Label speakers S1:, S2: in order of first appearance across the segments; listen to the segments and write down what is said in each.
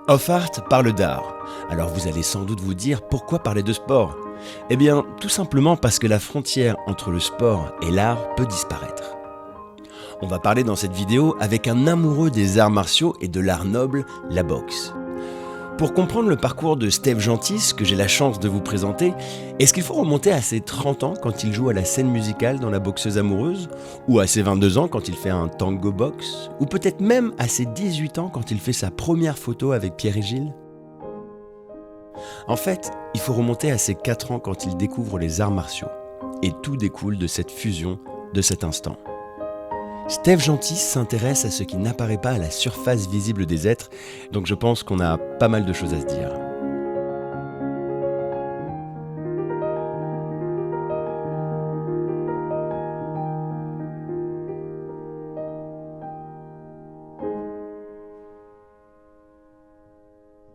S1: Off Art parle d'art. Alors vous allez sans doute vous dire pourquoi parler de sport? Eh bien, tout simplement parce que la frontière entre le sport et l'art peut disparaître. On va parler dans cette vidéo avec un amoureux des arts martiaux et de l'art noble, la boxe. Pour comprendre le parcours de Steve Gentis, que j'ai la chance de vous présenter, est-ce qu'il faut remonter à ses 30 ans quand il joue à la scène musicale dans La boxeuse amoureuse? Ou à ses 22 ans quand il fait un tango box? Ou peut-être même à ses 18 ans quand il fait sa première photo avec Pierre et Gilles? En fait, il faut remonter à ses 4 ans quand il découvre les arts martiaux. Et tout découle de cette fusion, de cet instant. Steve Gentis s'intéresse à ce qui n'apparaît pas à la surface visible des êtres, donc je pense qu'on a pas mal de choses à se dire.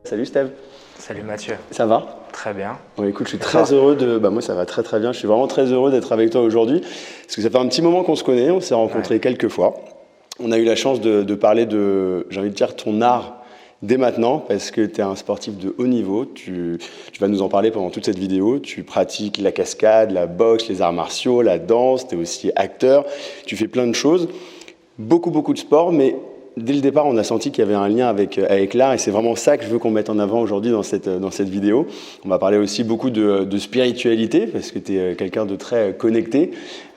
S2: Salut Steve.
S3: Salut Mathieu.
S2: Ça va?
S3: Très bien.
S2: Bon, écoute, je suis très heureux de... moi ça va très très bien, je suis vraiment très heureux d'être avec toi aujourd'hui, parce que ça fait un petit moment qu'on se connaît, on s'est rencontrés quelques fois. On a eu la chance de parler de, j'ai envie de dire, ton art dès maintenant, parce que tu es un sportif de haut niveau, tu vas nous en parler pendant toute cette vidéo, tu pratiques la cascade, la boxe, les arts martiaux, la danse, tu es aussi acteur, tu fais plein de choses, beaucoup de sport, mais dès le départ, on a senti qu'il y avait un lien avec l'art et c'est vraiment ça que je veux qu'on mette en avant aujourd'hui dans cette vidéo. On va parler aussi beaucoup de spiritualité parce que tu es quelqu'un de très connecté.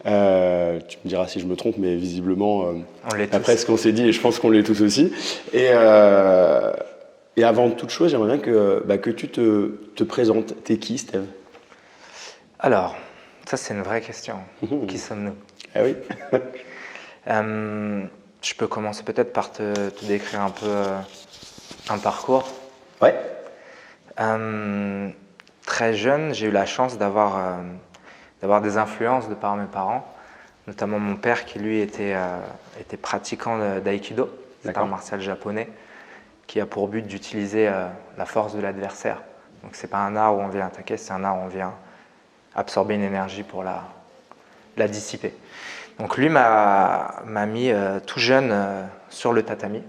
S2: Tu me diras si je me trompe, mais visiblement, après ce qu'on s'est dit, et je pense qu'on l'est tous aussi. Et avant toute chose, j'aimerais bien que tu te présentes. T'es qui, Steve?
S3: Alors, ça c'est une vraie question. Qui sommes-nous?
S2: Ah oui.
S3: Je peux commencer peut-être par te décrire un peu un parcours.
S2: Ouais.
S3: Très jeune, j'ai eu la chance d'avoir des influences de par mes parents, notamment mon père qui lui était pratiquant d'aïkido, c'est un martial japonais qui a pour but d'utiliser la force de l'adversaire. Donc c'est pas un art où on vient attaquer, c'est un art où on vient absorber une énergie pour la dissiper. Donc lui m'a mis tout jeune sur le tatami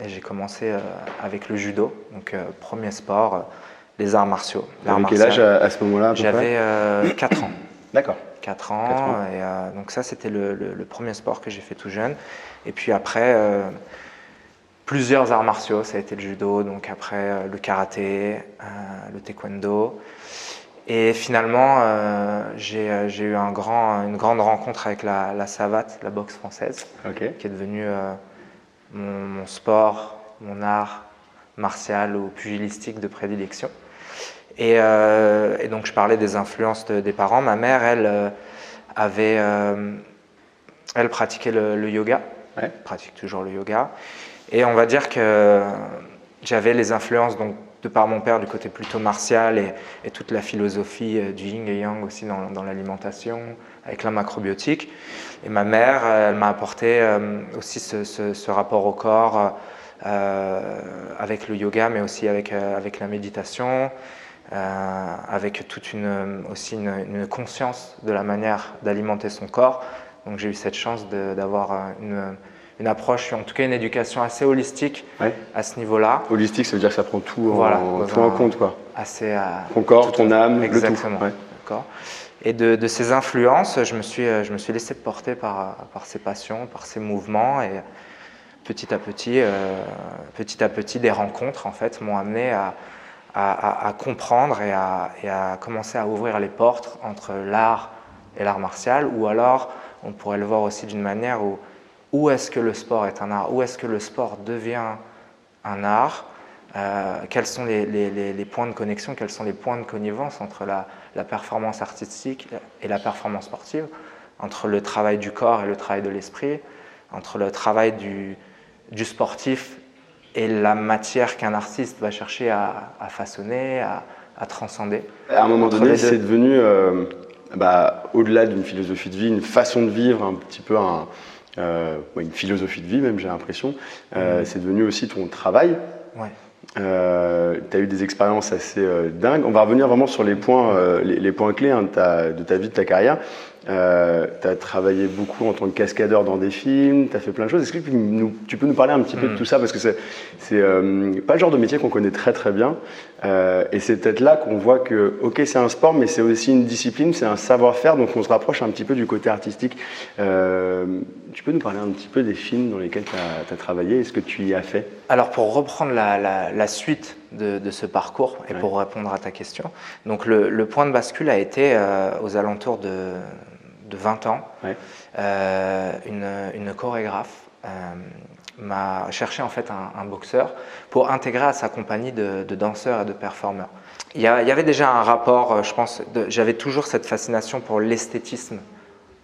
S3: et j'ai commencé avec le judo, donc premier sport, les arts martiaux.
S2: Avec quel âge à ce moment-là?
S3: J'avais 4 ans.
S2: D'accord.
S3: 4 ans. Et donc ça c'était le premier sport que j'ai fait tout jeune. Et puis après, plusieurs arts martiaux, ça a été le judo, donc après le karaté, le taekwondo. Et finalement, j'ai eu une grande rencontre avec la savate, la boxe française, qui est devenue mon sport, mon art martial ou pugilistique de prédilection. Et donc, je parlais des influences des parents. Ma mère, elle pratiquait le yoga, pratique toujours le yoga. Et on va dire que j'avais les influences donc, de par mon père du côté plutôt martial et toute la philosophie du yin et yang aussi dans l'alimentation, avec la macrobiotique. Et ma mère, elle m'a apporté aussi ce rapport au corps avec le yoga, mais aussi avec la méditation, avec aussi une conscience de la manière d'alimenter son corps. Donc j'ai eu cette chance d'avoir une approche, en tout cas une éducation assez holistique à ce niveau-là.
S2: Holistique, ça veut dire que ça prend tout en compte, quoi. Ton corps, ton âme,
S3: exactement,
S2: le tout.
S3: D'accord. Et de ces influences, je me suis laissé porter par ces passions, par ces mouvements, et petit à petit, des rencontres en fait m'ont amené à comprendre et à commencer à ouvrir les portes entre l'art et l'art martial, ou alors on pourrait le voir aussi d'une manière où est-ce que le sport est un art? Où est-ce que le sport devient un art? Quels sont les points de connexion? Quels sont les points de connivence entre la performance artistique et la performance sportive? Entre le travail du corps et le travail de l'esprit? Entre le travail du sportif et la matière qu'un artiste va chercher à façonner, à transcender?
S2: À un moment donné, c'est devenu, au-delà d'une philosophie de vie, une façon de vivre, un petit peu une philosophie de vie même, j'ai l'impression. C'est devenu aussi ton travail.
S3: Ouais.
S2: Tu as eu des expériences assez dingues. On va revenir vraiment sur les points clés de ta vie, de ta carrière. tu as travaillé beaucoup en tant que cascadeur dans des films, tu as fait plein de choses. Est-ce que tu peux nous parler un petit peu de tout ça? Parce que c'est pas le genre de métier qu'on connaît très très bien. Et c'est peut-être là qu'on voit que, ok, c'est un sport, mais c'est aussi une discipline, c'est un savoir-faire, donc on se rapproche un petit peu du côté artistique. Tu peux nous parler un petit peu des films dans lesquels tu as travaillé et ce que tu y as fait?
S3: Alors pour reprendre la suite de ce parcours et pour répondre à ta question, donc le point de bascule a été aux alentours de 20 ans. Une chorégraphe m'a cherché en fait un boxeur pour intégrer à sa compagnie de danseurs et de performeurs. Il y avait déjà un rapport, je pense, j'avais toujours cette fascination pour l'esthétisme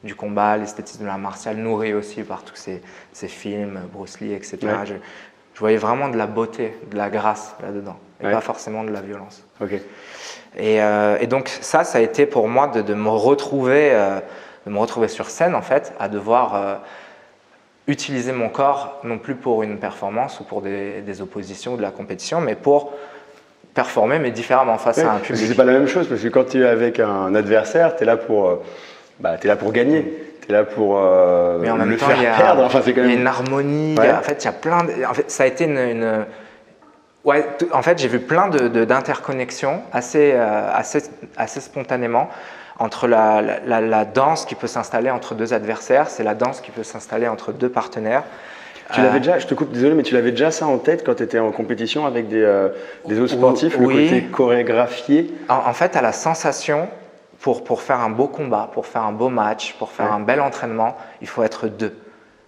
S3: du combat, l'esthétisme de l'art martial, nourri aussi par tous ces films, Bruce Lee, etc. Je voyais vraiment de la beauté, de la grâce là-dedans, et pas forcément de la violence. Et donc ça a été pour moi de me retrouver sur scène en fait, à devoir utiliser mon corps non plus pour une performance ou pour des oppositions ou de la compétition, mais pour performer mais différemment face à un public.
S2: C'est pas la même chose parce que quand tu es avec un adversaire, tu es là pour gagner. Tu es là pour
S3: mais en même temps,
S2: faire perdre. Enfin, c'est quand même...
S3: il y a une harmonie. En fait, il y a plein en fait, ça a été en fait, j'ai vu plein d'interconnexions assez spontanément entre la danse qui peut s'installer entre deux adversaires, c'est la danse qui peut s'installer entre deux partenaires.
S2: Tu l'avais déjà, je te coupe, désolé, mais tu l'avais déjà ça en tête quand tu étais en compétition avec des autres sportifs, le côté chorégraphié?
S3: En fait, à la sensation, pour faire un beau combat, pour faire un beau match, pour faire un bel entraînement, il faut être deux.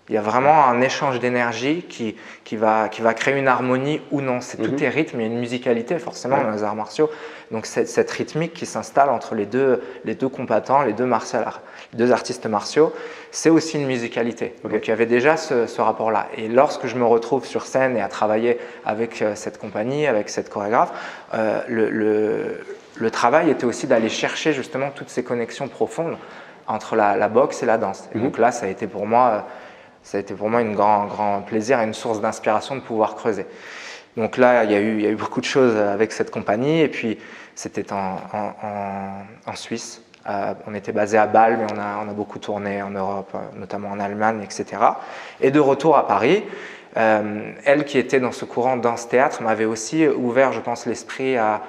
S3: Il y a vraiment un échange d'énergie qui va créer une harmonie ou non. Tout est rythme, il y a une musicalité forcément dans les arts martiaux. Donc cette rythmique qui s'installe entre les deux combattants, les deux artistes martiaux, c'est aussi une musicalité. Donc il y avait déjà ce rapport-là. Et lorsque je me retrouve sur scène et à travailler avec cette compagnie, avec cette chorégraphe, le travail était aussi d'aller chercher justement toutes ces connexions profondes entre la boxe et la danse. Et donc là, ça a été pour moi un grand plaisir et une source d'inspiration de pouvoir creuser. Donc là, il y a eu beaucoup de choses avec cette compagnie. Et puis, c'était en Suisse. On était basé à Bâle, mais on a beaucoup tourné en Europe, notamment en Allemagne, etc. Et de retour à Paris, elle qui était dans ce courant danse-théâtre m'avait aussi ouvert, je pense, l'esprit à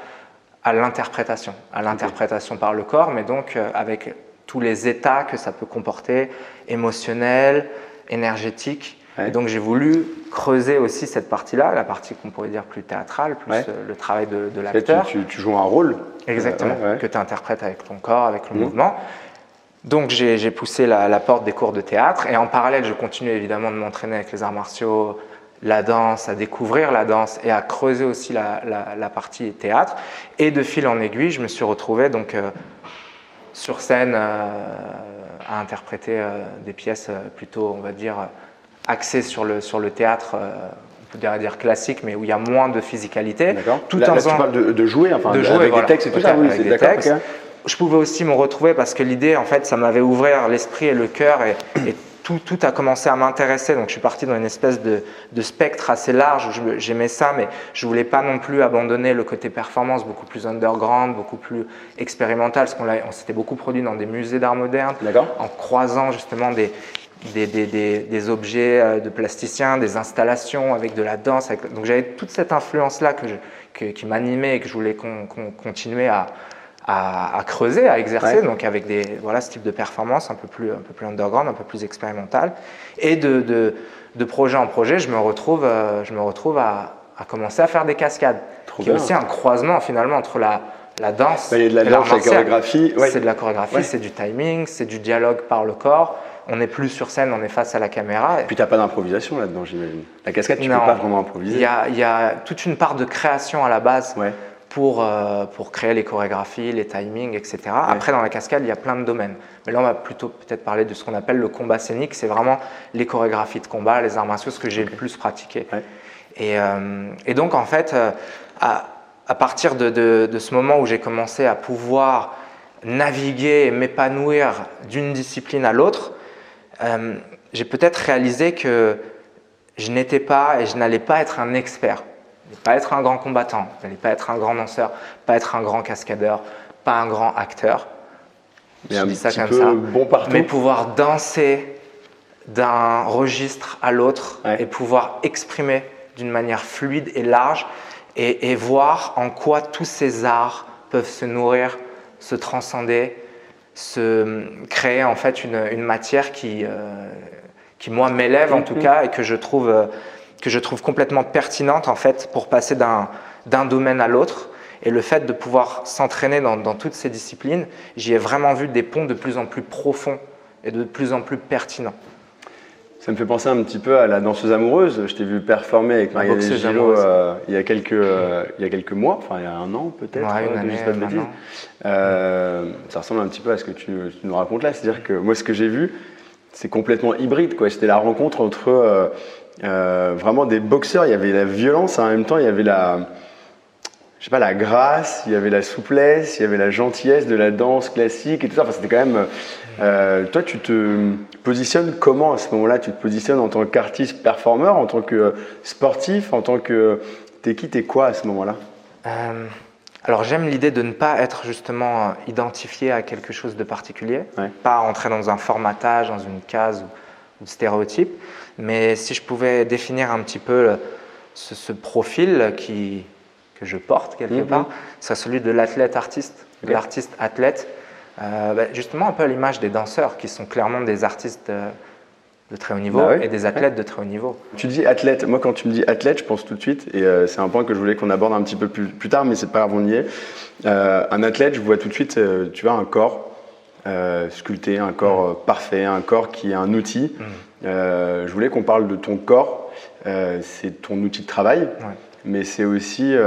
S3: l'interprétation par le corps, mais donc avec tous les états que ça peut comporter, émotionnels, énergétique. Et donc j'ai voulu creuser aussi cette partie-là, la partie qu'on pourrait dire plus théâtrale, plus le travail de l'acteur.
S2: Tu joues un rôle.
S3: Exactement, que tu interprètes avec ton corps, avec le mouvement. Donc j'ai poussé la porte des cours de théâtre et en parallèle, je continue évidemment de m'entraîner avec les arts martiaux, la danse, à découvrir la danse et à creuser aussi la partie théâtre. Et de fil en aiguille, je me suis retrouvé donc sur scène à interpréter des pièces plutôt, on va dire, axées sur le théâtre, on peut dire classique, mais où il y a moins de physicalité.
S2: Tout là, tu parles de jouer, enfin, avec des textes et tout ça, oui, c'est d'accord. Okay.
S3: Je pouvais aussi me retrouver parce que l'idée, en fait, ça m'avait ouvert l'esprit et le cœur et tout a commencé à m'intéresser. Donc, je suis parti dans une espèce de spectre assez large. J'aimais ça, mais je voulais pas non plus abandonner le côté performance, beaucoup plus underground, beaucoup plus expérimental, parce on s'était beaucoup produit dans des musées d'art moderne, en croisant justement des objets de plasticiens, des installations avec de la danse. Donc, j'avais toute cette influence-là qui m'animait et que je voulais continuer à creuser, à exercer, donc avec ce type de performance un peu plus underground, un peu plus expérimental. Et de projet en projet, je me retrouve à commencer à faire des cascades. Qui est aussi un croisement finalement entre la danse
S2: et la chorégraphie.
S3: C'est de la chorégraphie, c'est du timing, c'est du dialogue par le corps. On n'est plus sur scène, on est face à la caméra.
S2: Et puis tu n'as pas d'improvisation là-dedans, j'imagine. La cascade, tu ne peux pas vraiment improviser.
S3: Il y a toute une part de création à la base. Pour créer les chorégraphies, les timings, etc. Après, dans la cascade, il y a plein de domaines. Mais là, on va plutôt peut-être parler de ce qu'on appelle le combat scénique. C'est vraiment les chorégraphies de combat, les arts martiaux, ce que j'ai le plus pratiqué. Et donc, en fait, à partir de ce moment où j'ai commencé à pouvoir naviguer et m'épanouir d'une discipline à l'autre, j'ai peut-être réalisé que je n'étais pas et je n'allais pas être un expert. Pas être un grand combattant, pas être un grand danseur, pas être un grand cascadeur, pas un grand acteur.
S2: Mais
S3: je
S2: un
S3: dis ça
S2: petit
S3: comme
S2: peu
S3: ça,
S2: bon partout.
S3: mais pouvoir danser d'un registre à l'autre et pouvoir exprimer d'une manière fluide et large et voir en quoi tous ces arts peuvent se nourrir, se transcender, se créer en fait une matière qui moi m'élève en tout cas et que je trouve complètement pertinente en fait pour passer d'un domaine à l'autre. Et le fait de pouvoir s'entraîner dans toutes ces disciplines, j'y ai vraiment vu des ponts de plus en plus profonds et de plus en plus pertinents.
S2: Ça me fait penser un petit peu à la danseuse amoureuse. Je t'ai vu performer avec Marianne Gillot il y a quelques mois, enfin il y a un an peut-être,
S3: une année,
S2: je dis pas de bêtises. Ça ressemble un petit peu à ce que tu nous racontes là. C'est-à-dire que moi ce que j'ai vu, c'est complètement hybride, quoi. C'était la rencontre entre vraiment des boxeurs. Il y avait la violence, en même temps il y avait la grâce, il y avait la souplesse, il y avait la gentillesse de la danse classique et tout ça. Enfin, c'était quand même. Toi, tu te positionnes comment à ce moment-là? Tu te positionnes en tant qu'artiste performeur, en tant que sportif, en tant que. T'es qui, t'es quoi à ce moment-là?
S3: Alors, j'aime l'idée de ne pas être justement identifié à quelque chose de particulier, pas entrer dans un formatage, dans une case ou stéréotype. Mais si je pouvais définir un petit peu ce profil que je porte quelque part, c'est celui de l'athlète artiste, de l'artiste athlète, justement un peu à l'image des danseurs qui sont clairement des artistes de très haut niveau et des athlètes de très haut niveau.
S2: Tu dis athlète, moi quand tu me dis athlète, je pense tout de suite, et c'est un point que je voulais qu'on aborde un petit peu plus tard, mais c'est pas grave, on y est. Un athlète, je vois tout de suite, tu vois, un corps sculpté, un corps parfait, un corps qui est un outil. Je voulais qu'on parle de ton corps, c'est ton outil de travail. Mais c'est aussi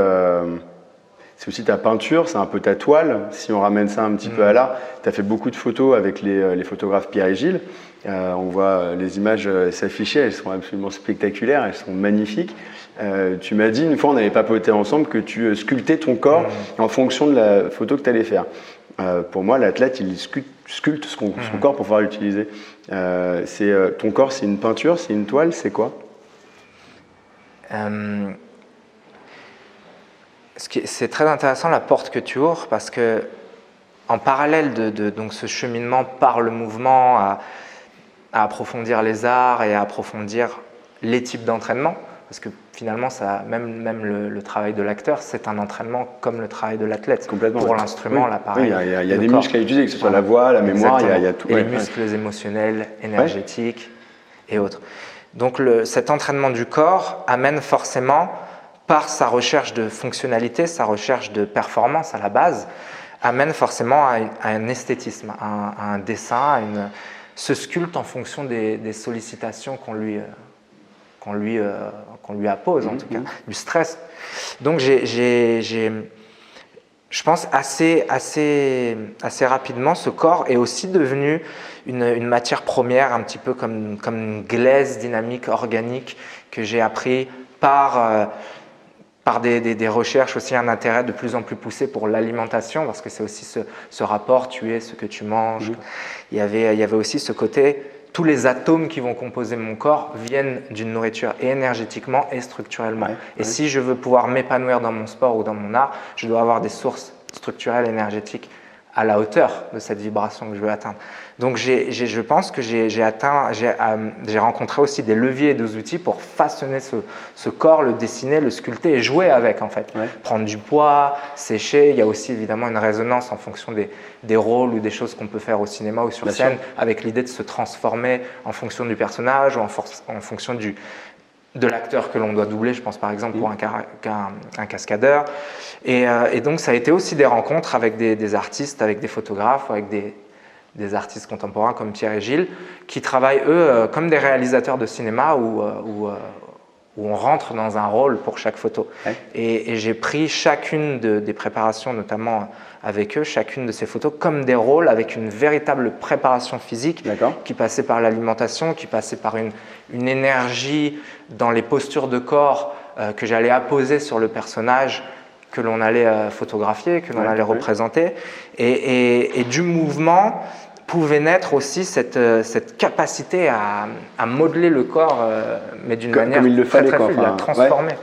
S2: ta peinture, c'est un peu ta toile. Si on ramène ça un petit peu à l'art, tu as fait beaucoup de photos avec les photographes Pierre et Gilles. On voit les images s'afficher, elles sont absolument spectaculaires, elles sont magnifiques. Tu m'as dit, une fois on avait papoté ensemble, que tu sculptais ton corps en fonction de la photo que tu allais faire. Pour moi, l'athlète, il sculpte son corps pour pouvoir l'utiliser. Ton corps, c'est une peinture, c'est une toile, c'est quoi?
S3: C'est très intéressant la porte que tu ouvres parce que en parallèle de donc ce cheminement par le mouvement à approfondir les arts et à approfondir les types d'entraînement, parce que finalement même le travail de l'acteur c'est un entraînement comme le travail de l'athlète pour l'instrument, l'appareil.
S2: Il y a des muscles à utiliser, que ce soit la voix, la mémoire, il y a tout.
S3: Et les muscles émotionnels, énergétiques et autres. Donc cet entraînement du corps amène forcément, par sa recherche de fonctionnalité, sa recherche de performance à la base, amène forcément à un esthétisme, à un dessin, se sculpte en fonction des sollicitations qu'on lui appose, en tout cas, du stress. Donc je pense assez rapidement, ce corps est aussi devenu une matière première, un petit peu comme une glaise dynamique, organique, que j'ai appris par des recherches, aussi un intérêt de plus en plus poussé pour l'alimentation, parce que c'est aussi ce rapport, tu es ce que tu manges. Il y avait aussi ce côté, tous les atomes qui vont composer mon corps viennent d'une nourriture, et énergétiquement et structurellement. Si je veux pouvoir m'épanouir dans mon sport ou dans mon art, je dois avoir des sources structurelles, énergétiques à la hauteur de cette vibration que je veux atteindre. Donc je pense que j'ai rencontré aussi des leviers et des outils pour façonner ce corps, le dessiner, le sculpter et jouer avec en fait. Prendre du poids, sécher. Il y a aussi évidemment une résonance en fonction des rôles ou des choses qu'on peut faire au cinéma ou sur scène, avec l'idée de se transformer en fonction du personnage ou en fonction de l'acteur que l'on doit doubler, je pense par exemple pour un cascadeur. Et donc ça a été aussi des rencontres avec des artistes, avec des photographes, avec des artistes contemporains comme Pierre et Gilles, qui travaillent eux comme des réalisateurs de cinéma où on rentre dans un rôle pour chaque photo. Et j'ai pris chacune des préparations, notamment avec eux, chacune de ces photos comme des rôles avec une véritable préparation physique qui passait par l'alimentation, qui passait par une énergie dans les postures de corps que j'allais apposer sur le personnage que l'on allait photographier, que l'on allait représenter. Et du mouvement pouvait naître aussi cette capacité à modeler le corps, mais d'une manière très fluide, à transformer.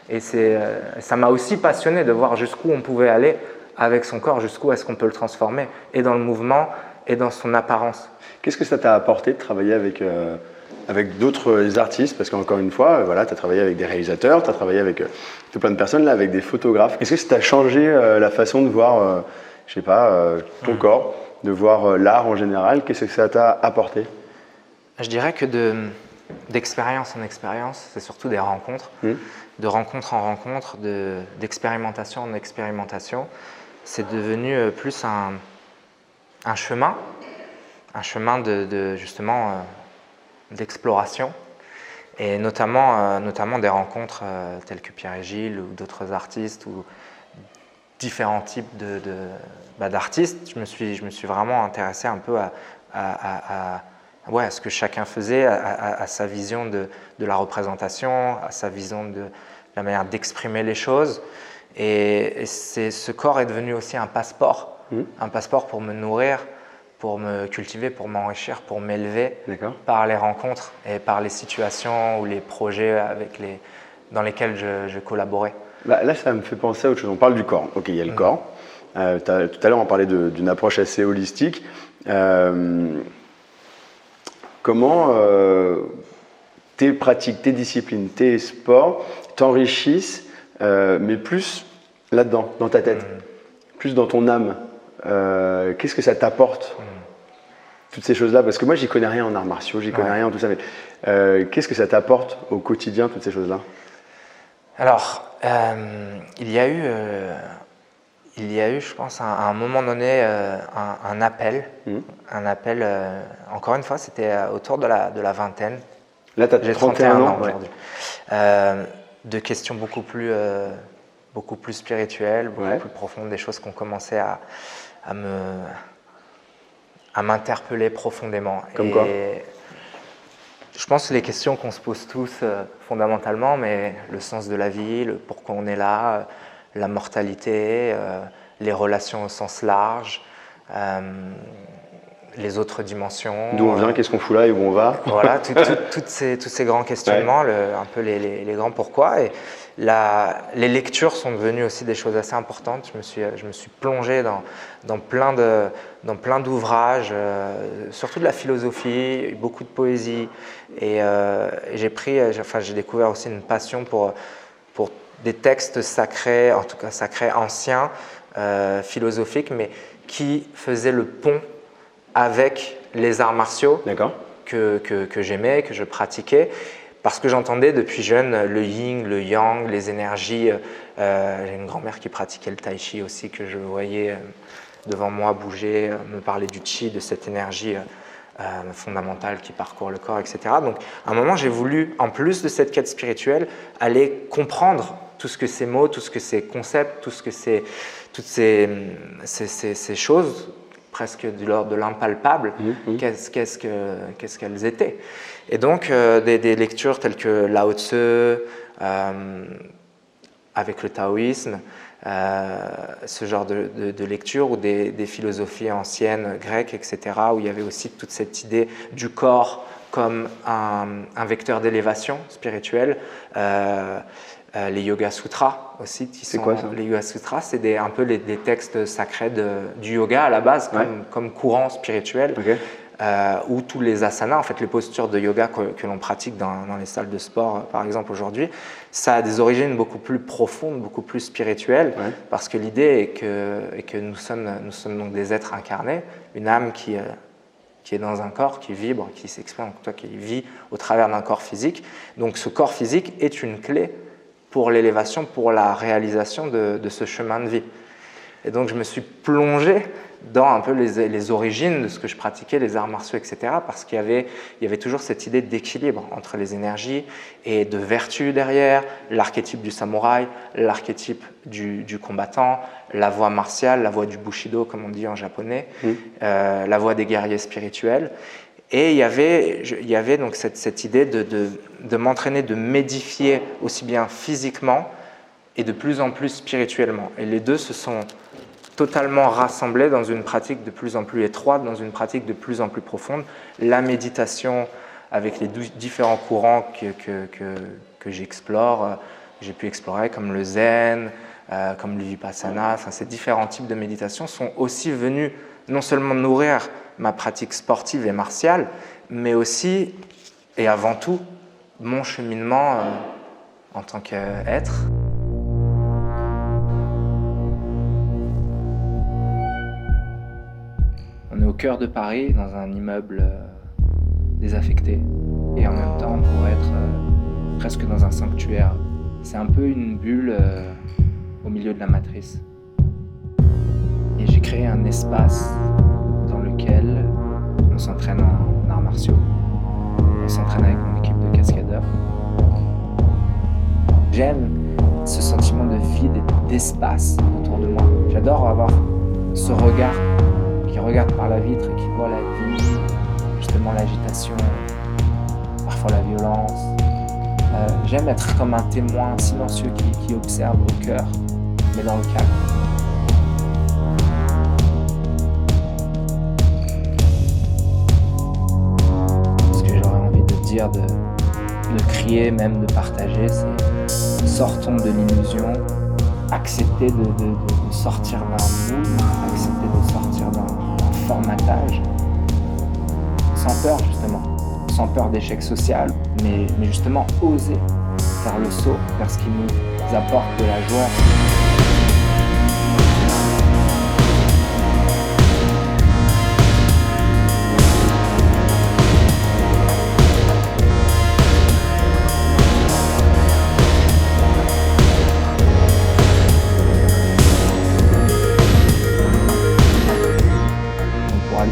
S3: Et ça m'a aussi passionné de voir jusqu'où on pouvait aller avec son corps, jusqu'où est-ce qu'on peut le transformer, et dans le mouvement et dans son apparence.
S2: Qu'est-ce que ça t'a apporté de travailler avec d'autres artistes? Parce qu'encore une fois, voilà, tu as travaillé avec des réalisateurs, tu as travaillé avec plein de personnes, là, avec des photographes. Est-ce que ça t'a changé la façon de voir, je sais pas, ton corps, de voir l'art en général? Qu'est-ce que ça t'a apporté?
S3: Je dirais que d'expérience en expérience, c'est surtout des rencontres, de rencontre en rencontre, d'expérimentation en expérimentation. C'est devenu plus un chemin justement d'exploration, et notamment des rencontres telles que Pierre et Gilles ou d'autres artistes ou différents types d'artistes. Je me suis vraiment intéressé un peu à ce que chacun faisait, à sa vision de la représentation, à sa vision de la manière d'exprimer les choses. Et ce corps est devenu aussi un passeport pour me nourrir, pour me cultiver, pour m'enrichir, pour m'élever par les rencontres et par les situations ou les projets dans lesquels je collaborais.
S2: Là, ça me fait penser à autre chose. On parle du corps. Ok, il y a le corps. Tout à l'heure, on parlait d'une approche assez holistique. Comment tes pratiques, tes disciplines, tes sports t'enrichissent, mais plus là-dedans, dans ta tête, plus dans ton âme? Qu'est-ce que ça t'apporte, toutes ces choses-là? Parce que moi, j'y connais rien en arts martiaux, j'y connais rien en tout ça. Mais qu'est-ce que ça t'apporte au quotidien, toutes ces choses-là?
S3: Alors, il y a eu, je pense, à un moment donné, un appel. Encore une fois, c'était autour de la vingtaine.
S2: Là, tu as 31 ans
S3: aujourd'hui. De questions beaucoup plus spirituelles, beaucoup plus profondes, des choses qui ont commencé à m'interpeller profondément.
S2: Comme quoi?
S3: Je pense que les questions qu'on se pose tous fondamentalement, mais le sens de la vie, le pourquoi on est là, la mortalité, les relations au sens large, les autres dimensions.
S2: D'où on vient, qu'est-ce qu'on fout là et où on va?
S3: Voilà, tous ces grands questionnements, un peu les grands pourquoi. Et les lectures sont devenues aussi des choses assez importantes. Je me suis plongé dans plein d'ouvrages, surtout de la philosophie, beaucoup de poésie. Et j'ai découvert aussi une passion pour des textes sacrés, en tout cas sacrés anciens, philosophiques, mais qui faisaient le pont avec les arts martiaux que j'aimais, que je pratiquais, parce que j'entendais depuis jeune le yin, le yang, les énergies. J'ai une grand-mère qui pratiquait le tai chi aussi, que je voyais devant moi bouger, me parler du chi, de cette énergie fondamentale qui parcourt le corps, etc. Donc à un moment, j'ai voulu, en plus de cette quête spirituelle, aller comprendre tout ce que ces mots, tout ce que ces concepts, toutes ces choses presque de l'ordre de l'impalpable, qu'est-ce qu'elles étaient. Et donc, des lectures telles que Lao Tzu, avec le taoïsme, ce genre de lecture, ou des philosophies anciennes, grecques, etc., où il y avait aussi toute cette idée du corps comme un vecteur d'élévation spirituelle. Les Yoga Sutras aussi.
S2: C'est quoi ça?
S3: Les Yoga Sutras, c'est un peu des textes sacrés du yoga à la base, comme courant spirituel, où tous les asanas, en fait les postures de yoga que l'on pratique dans les salles de sport, par exemple aujourd'hui, ça a des origines beaucoup plus profondes, beaucoup plus spirituelles, parce que l'idée est que nous sommes donc des êtres incarnés, une âme qui est dans un corps, qui vibre, qui s'exprime, qui vit au travers d'un corps physique. Donc ce corps physique est une clé pour l'élévation, pour la réalisation de ce chemin de vie. Et donc je me suis plongé dans un peu les origines de ce que je pratiquais, les arts martiaux, etc., parce qu'il y avait toujours cette idée d'équilibre entre les énergies et de vertu derrière, l'archétype du samouraï, l'archétype du combattant, la voie martiale, la voie du bushido, comme on dit en japonais, la voie des guerriers spirituels. Et il y avait donc cette idée de m'entraîner, de m'édifier aussi bien physiquement et de plus en plus spirituellement. Et les deux se sont totalement rassemblés dans une pratique de plus en plus étroite, dans une pratique de plus en plus profonde. La méditation avec les différents courants que j'explore, j'ai pu explorer, comme le zen, comme le vipassana, ces différents types de méditation sont aussi venus non seulement nourrir ma pratique sportive et martiale, mais aussi, et avant tout, mon cheminement en tant qu'être. On est au cœur de Paris, dans un immeuble désaffecté. Et en même temps, on pourrait être presque dans un sanctuaire. C'est un peu une bulle au milieu de la matrice. Et j'ai créé un espace dans lequel on s'entraîne en arts martiaux. On s'entraîne avec mon équipe de cascadeurs. J'aime ce sentiment de vide et d'espace autour de moi. J'adore avoir ce regard qui regarde par la vitre et qui voit la vie, justement l'agitation, parfois la violence. J'aime être comme un témoin silencieux qui observe au cœur, mais dans le calme. Ce que j'aurais envie de dire, de crier, même de partager, c'est sortons de l'illusion, accepter de sortir d'un moule, accepter de sortir d'un formatage, sans peur justement, sans peur d'échec social, mais justement oser faire le saut vers ce qui nous apporte de la joie.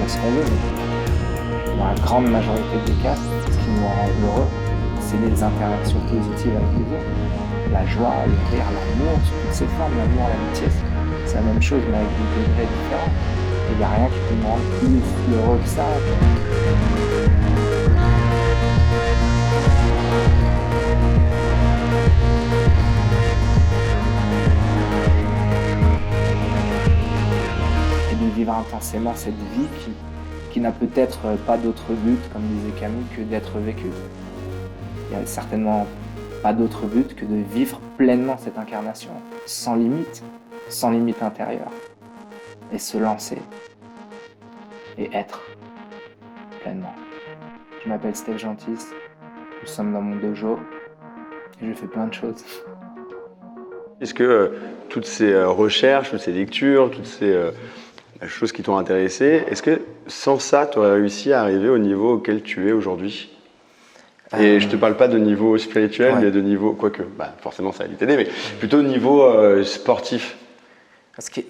S3: Ce qu'on veut. Dans la grande majorité des cas, ce qui nous rend heureux, c'est les interactions positives avec les autres. La joie, le rire, l'amour, sous toutes ses formes, l'amour, l'amitié, c'est la même chose mais avec des degrés différents. Et il n'y a rien qui peut nous rendre plus heureux que ça. Vivre intensément cette vie qui n'a peut-être pas d'autre but, comme disait Camus, que d'être vécue. Il n'y a certainement pas d'autre but que de vivre pleinement cette incarnation, sans limite intérieure, et se lancer et être pleinement. Je m'appelle Steph Gentis, nous sommes dans mon dojo et je fais plein de choses.
S2: Est-ce que toutes ces recherches, toutes ces lectures, toutes ces choses qui t'ont intéressé, est-ce que sans ça, tu aurais réussi à arriver au niveau auquel tu es aujourd'hui ? Et je te parle pas de niveau spirituel, mais de niveau, quoique, forcément ça a dû t'aider, mais plutôt au niveau sportif.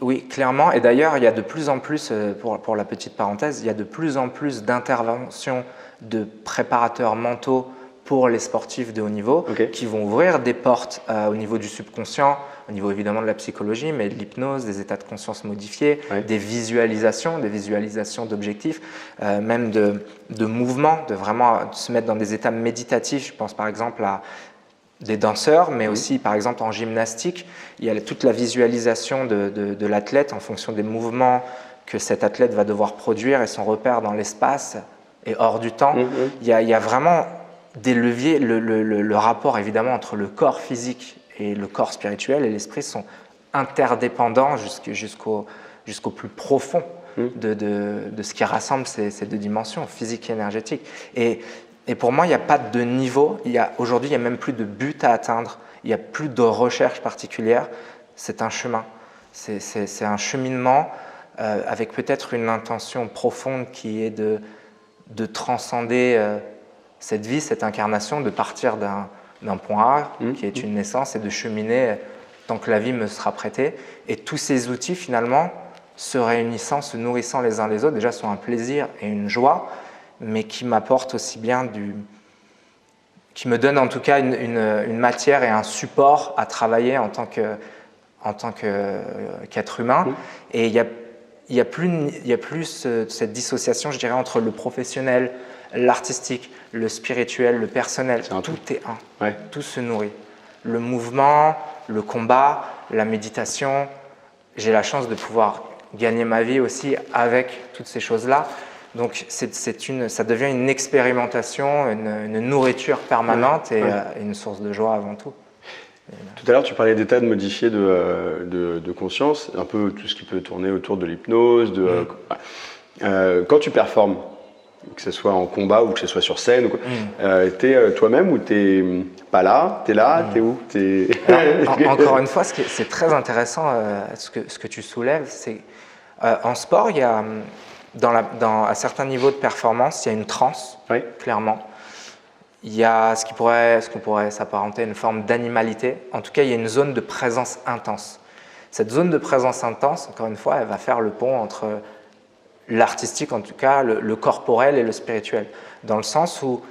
S3: Oui, clairement. Et d'ailleurs, il y a de plus en plus, pour la petite parenthèse, il y a de plus en plus d'interventions de préparateurs mentaux pour les sportifs de haut niveau qui vont ouvrir des portes au niveau du subconscient, au niveau évidemment de la psychologie, mais de l'hypnose, des états de conscience modifiés, des visualisations d'objectifs, même de mouvements, de vraiment se mettre dans des états méditatifs. Je pense par exemple à des danseurs, mais aussi par exemple en gymnastique, il y a toute la visualisation de l'athlète en fonction des mouvements que cet athlète va devoir produire et son repère dans l'espace et hors du temps. Il y a vraiment des leviers, le rapport évidemment entre le corps physique et le corps spirituel et l'esprit sont interdépendants jusqu'au plus profond de ce qui rassemble ces deux dimensions, physique et énergétique. Et pour moi, il n'y a pas de niveau, aujourd'hui il n'y a même plus de but à atteindre, il n'y a plus de recherche particulière, c'est un chemin, c'est un cheminement avec peut-être une intention profonde qui est de transcender cette vie, cette incarnation, de partir d'un point A qui est une naissance et de cheminer tant que la vie me sera prêtée. Et tous ces outils finalement se réunissant, se nourrissant les uns les autres, déjà sont un plaisir et une joie, mais qui m'apportent aussi bien qui me donnent en tout cas une matière et un support à travailler en tant qu'être humain. Et il y a plus cette dissociation, je dirais, entre le professionnel, l'artistique, le spirituel, le personnel, tout est un, tout se nourrit. Le mouvement, le combat, la méditation, j'ai la chance de pouvoir gagner ma vie aussi avec toutes ces choses-là. Donc ça devient une expérimentation, une nourriture permanente et une source de joie avant tout.
S2: Tout à l'heure, tu parlais d'état de modifié de conscience, un peu tout ce qui peut tourner autour de l'hypnose. Quand tu performes, que ce soit en combat ou que ce soit sur scène, t'es toi-même ou t'es pas là, t'es là, t'es où
S3: Alors, encore une fois, c'est très intéressant ce que tu soulèves. C'est en sport, il y a à certains niveaux de performance, il y a une transe, clairement. Il y a ce qu'on pourrait s'apparenter à une forme d'animalité. En tout cas, il y a une zone de présence intense. Cette zone de présence intense, encore une fois, elle va faire le pont entre l'artistique, en tout cas, le corporel et le spirituel. Dans le sens où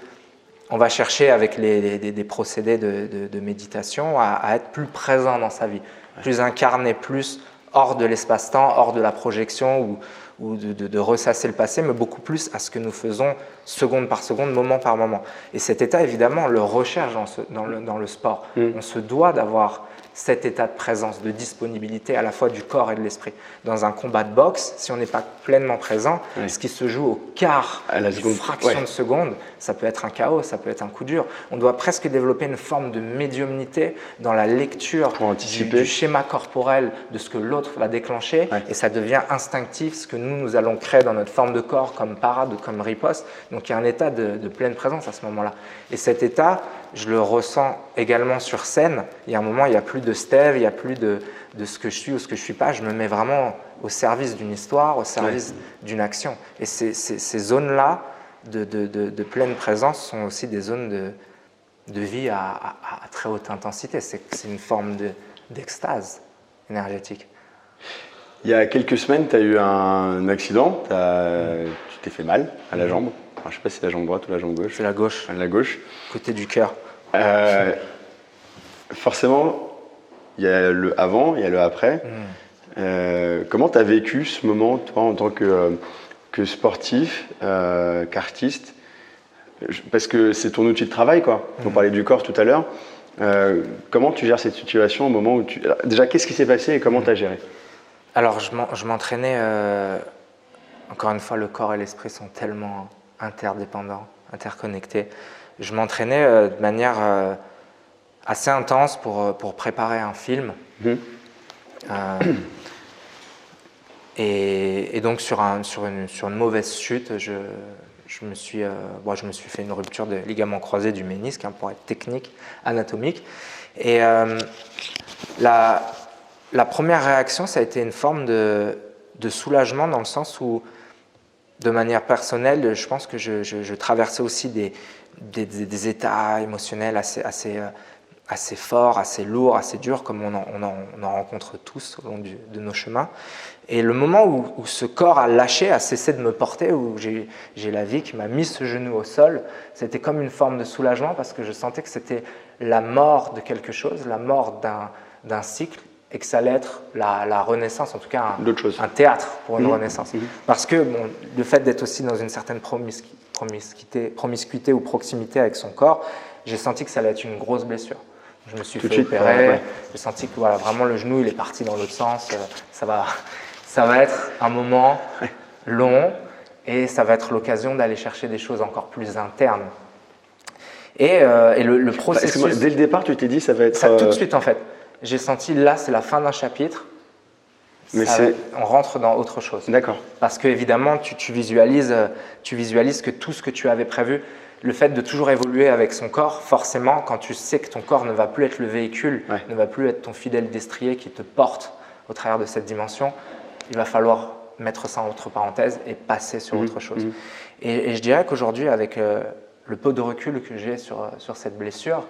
S3: on va chercher avec des procédés de méditation à être plus présent dans sa vie, plus incarné, plus hors de l'espace-temps, hors de la projection ou de ressasser le passé, mais beaucoup plus à ce que nous faisons seconde par seconde, moment par moment. Et cet état, évidemment, on le recherche dans le sport. On se doit d'avoir cet état de présence, de disponibilité à la fois du corps et de l'esprit. Dans un combat de boxe, si on n'est pas pleinement présent, ce qui se joue au quart, à la fraction de seconde, ça peut être un chaos, ça peut être un coup dur. On doit presque développer une forme de médiumnité dans la lecture du schéma corporel de ce que l'autre va déclencher, et ça devient instinctif, ce que nous allons créer dans notre forme de corps comme parade ou comme riposte. Donc il y a un état de pleine présence à ce moment-là. Et cet état, je le ressens également sur scène. Il y a un moment, il n'y a plus de Steve, il n'y a plus de ce que je suis ou ce que je ne suis pas. Je me mets vraiment au service d'une histoire, au service d'une action. Et ces zones-là de pleine présence sont aussi des zones de vie à très haute intensité. C'est une forme d'extase énergétique.
S2: Il y a quelques semaines, tu as eu un accident. Tu t'es fait mal à la jambe. Alors, je ne sais pas si c'est la jambe droite ou la jambe gauche.
S3: C'est la gauche.
S2: La gauche.
S3: Côté du cœur.
S2: Forcément, il y a le avant, il y a le après. Comment tu as vécu ce moment, toi, en tant que sportif, qu'artiste? Parce que c'est ton outil de travail, quoi. On parlait du corps tout à l'heure. Comment tu gères cette situation au moment où Alors, déjà, qu'est-ce qui s'est passé et comment tu as géré?
S3: Alors, je m'entraînais... Encore une fois, le corps et l'esprit sont tellement interdépendants, interconnectés. Je m'entraînais de manière assez intense pour préparer un film. Et donc sur une mauvaise chute, je me suis fait une rupture de ligament croisé du ménisque, pour être technique, anatomique. Et la première réaction, ça a été une forme de soulagement, dans le sens où, de manière personnelle, je pense que je traversais aussi des états émotionnels assez forts, assez lourds, assez durs, comme on en rencontre tous au long de nos chemins. Et le moment où ce corps a lâché, a cessé de me porter, où j'ai la vie qui m'a mis ce genou au sol, c'était comme une forme de soulagement, parce que je sentais que c'était la mort de quelque chose, la mort d'un cycle, et que ça allait être la renaissance, en tout cas un théâtre pour une renaissance. Parce que le fait d'être aussi dans une certaine promiscuité ou proximité avec son corps, j'ai senti que ça allait être une grosse blessure. Je me suis fait opérer, j'ai senti que vraiment le genou il est parti dans l'autre sens, ça va être un moment long et ça va être l'occasion d'aller chercher des choses encore plus internes. Et le processus...
S2: Dès le départ, tu t'es dit ça va être...
S3: Ça, tout de suite en fait. J'ai senti, là, c'est la fin d'un chapitre, on rentre dans autre chose.
S2: D'accord.
S3: Parce qu'évidemment, tu visualises que tout ce que tu avais prévu, le fait de toujours évoluer avec son corps, forcément, quand tu sais que ton corps ne va plus être le véhicule, ne va plus être ton fidèle destrier qui te porte au travers de cette dimension, il va falloir mettre ça entre parenthèses et passer sur autre chose. Et je dirais qu'aujourd'hui, avec le peu de recul que j'ai sur cette blessure,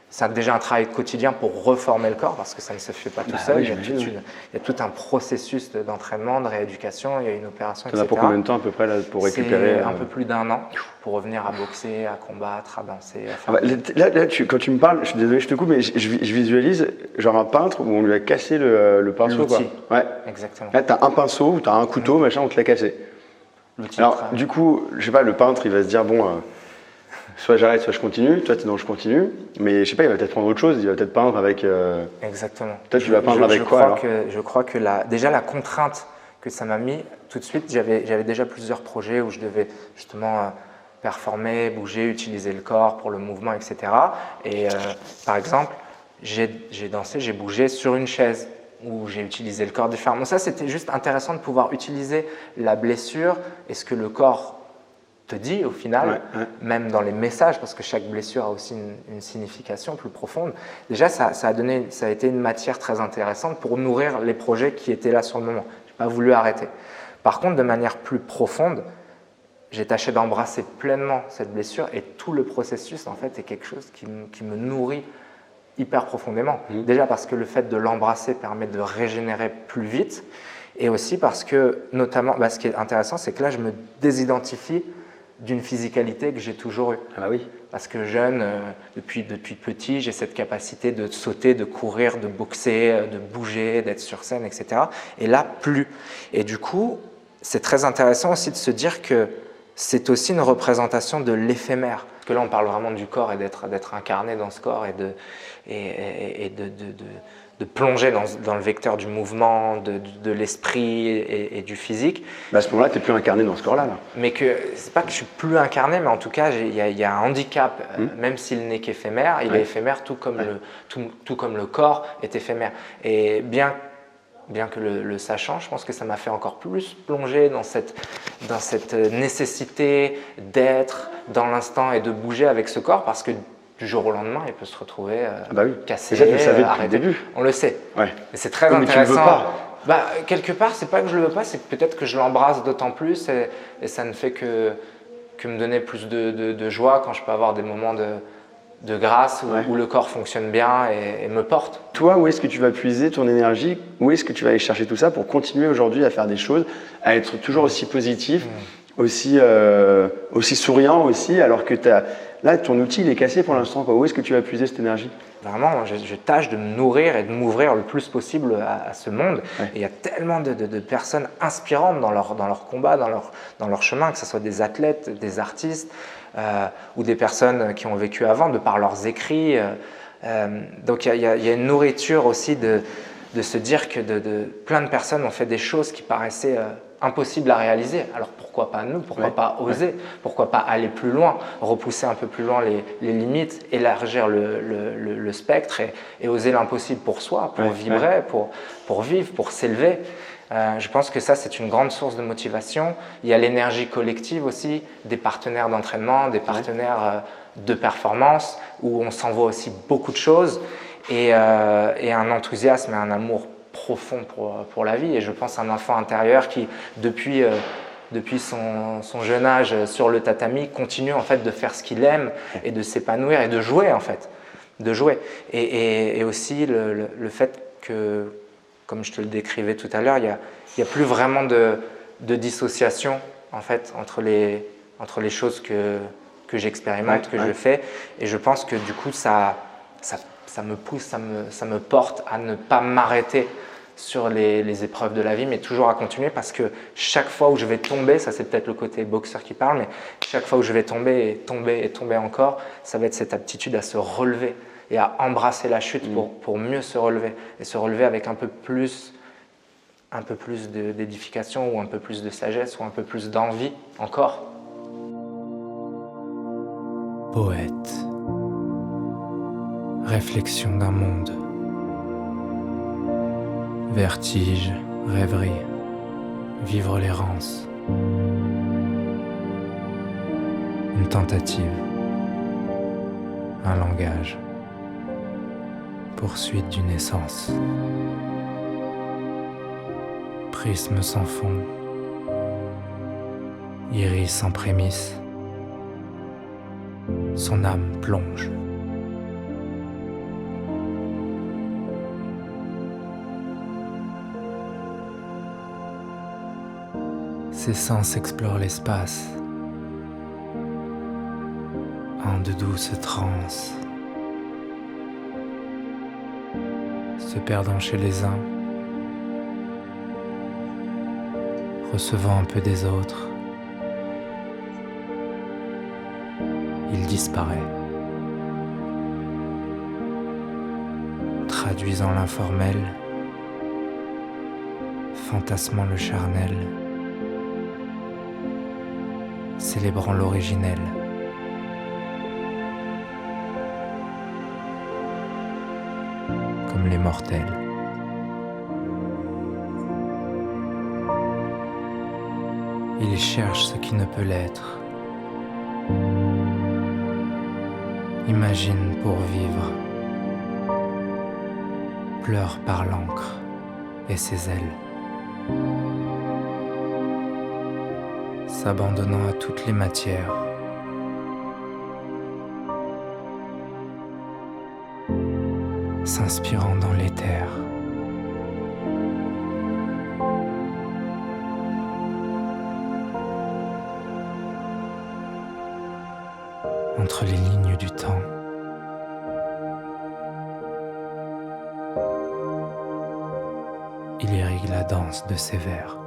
S3: c'est déjà un travail quotidien pour reformer le corps, parce que ça ne se fait pas tout seul. Il y a tout un processus d'entraînement, de rééducation, il y a une opération, etc.
S2: Ça va pour combien de temps à peu près là, pour récupérer?
S3: Un peu plus d'1 an pour revenir à boxer, à combattre, à danser.
S2: Là, quand tu me parles, je suis désolé, je te coupe, mais je visualise genre un peintre où on lui a cassé le pinceau.
S3: L'outil.
S2: Ouais.
S3: Exactement.
S2: Là, tu as un pinceau ou tu as un couteau, machin, on te l'a cassé. Alors, du coup, je sais pas, le peintre, il va se dire, bon... soit j'arrête, soit je continue. Toi, non, je continue. Mais je sais pas, il va peut-être prendre autre chose. Il va peut-être peindre avec.
S3: Exactement.
S2: Toi, tu vas peindre avec quoi alors?
S3: Je crois que déjà la contrainte que ça m'a mis, tout de suite, j'avais déjà plusieurs projets où je devais justement performer, bouger, utiliser le corps pour le mouvement, etc. Et par exemple, j'ai dansé, j'ai bougé sur une chaise, où j'ai utilisé le corps différemment. Ça, c'était juste intéressant de pouvoir utiliser la blessure et ce que le corps te dit au final, même dans les messages, parce que chaque blessure a aussi une signification plus profonde. Déjà, ça a été une matière très intéressante pour nourrir les projets qui étaient là sur le moment. Je n'ai pas voulu arrêter. Par contre, de manière plus profonde, j'ai tâché d'embrasser pleinement cette blessure et tout le processus, en fait, est quelque chose qui me nourrit hyper profondément. Déjà parce que le fait de l'embrasser permet de régénérer plus vite, et aussi parce que, notamment, ce qui est intéressant, c'est que là, je me désidentifie d'une physicalité que j'ai toujours eue.
S2: Ah bah oui.
S3: Parce que jeune, depuis petit, j'ai cette capacité de sauter, de courir, de boxer, de bouger, d'être sur scène, etc. Et là, plus. Et du coup, c'est très intéressant aussi de se dire que c'est aussi une représentation de l'éphémère. Parce que là, on parle vraiment du corps et d'être incarné dans ce corps et de plonger dans le vecteur du mouvement, de l'esprit et du physique.
S2: À ce moment-là, tu n'es plus incarné dans ce corps-là.
S3: Mais c'est pas que je suis plus incarné, mais en tout cas, il y a un handicap, même s'il n'est qu'éphémère, il est éphémère tout comme le corps est éphémère. Et bien que le sachant, je pense que ça m'a fait encore plus plonger dans cette nécessité d'être dans l'instant et de bouger avec ce corps, parce que du jour au lendemain, il peut se retrouver cassé,
S2: et ça, tu le savais depuis
S3: arrêté.
S2: le début.
S3: On le sait.
S2: Ouais.
S3: Et c'est très
S2: mais
S3: intéressant.
S2: tu le veux pas.
S3: Quelque part, c'est pas que je le veux pas, c'est que peut-être que je l'embrasse d'autant plus et ça ne fait que me donner plus de joie quand je peux avoir des moments de grâce où le corps fonctionne bien et me porte.
S2: Toi, où est-ce que tu vas puiser ton énergie? Où est-ce que tu vas aller chercher tout ça pour continuer aujourd'hui à faire des choses, à être toujours aussi positif, aussi souriant aussi, alors que là, ton outil, il est cassé pour l'instant. Où est-ce que tu vas puiser cette énergie?
S3: Vraiment, je tâche de me nourrir et de m'ouvrir le plus possible à ce monde. Et il y a tellement de personnes inspirantes dans leur combat, dans leur chemin, que ce soit des athlètes, des artistes ou des personnes qui ont vécu avant, de par leurs écrits. Donc il y a une nourriture aussi de se dire que plein de personnes ont fait des choses qui paraissaient impossibles à réaliser. Alors pourquoi pas nous? Pourquoi pas oser? Pourquoi pas aller plus loin, repousser un peu plus loin les limites, élargir le spectre et oser l'impossible pour soi, pour vibrer, pour vivre, pour s'élever. Je pense que ça, c'est une grande source de motivation. Il y a l'énergie collective aussi, des partenaires d'entraînement, des partenaires de performance, où on s'envoie aussi beaucoup de choses et un enthousiasme et un amour profond pour la vie. Et je pense à un enfant intérieur qui, depuis son jeune âge sur le tatami, continue en fait de faire ce qu'il aime et de s'épanouir et de jouer en fait, de jouer. Et aussi le fait que, comme je te le décrivais tout à l'heure, il y a plus vraiment de dissociation en fait entre les choses que j'expérimente, que je fais. Et je pense que du coup ça me pousse, ça me porte à ne pas m'arrêter sur les épreuves de la vie, mais toujours à continuer, parce que chaque fois où je vais tomber, ça c'est peut-être le côté boxeur qui parle, mais chaque fois où je vais tomber et tomber et tomber encore, ça va être cette aptitude à se relever et à embrasser la chute pour mieux se relever, et se relever avec un peu plus d'édification ou un peu plus de sagesse ou un peu plus d'envie encore.
S4: Poète. Réflexion d'un monde. Vertige, rêverie, vivre l'errance. Une tentative. Un langage. Poursuite d'une essence. Prisme sans fond. Iris sans prémisse. Son âme plonge. Ses sens explorent l'espace, en de douces transes, se perdant chez les uns, recevant un peu des autres. Il disparaît, traduisant l'informel, fantasmant le charnel, célébrant l'originel. comme les mortels. Il cherche ce qui ne peut l'être. Imagine pour vivre. Pleure par l'encre et ses ailes. S'abandonnant à toutes les matières. S'inspirant dans l'éther. Entre les lignes du temps. Il irrigue la danse de ses vers.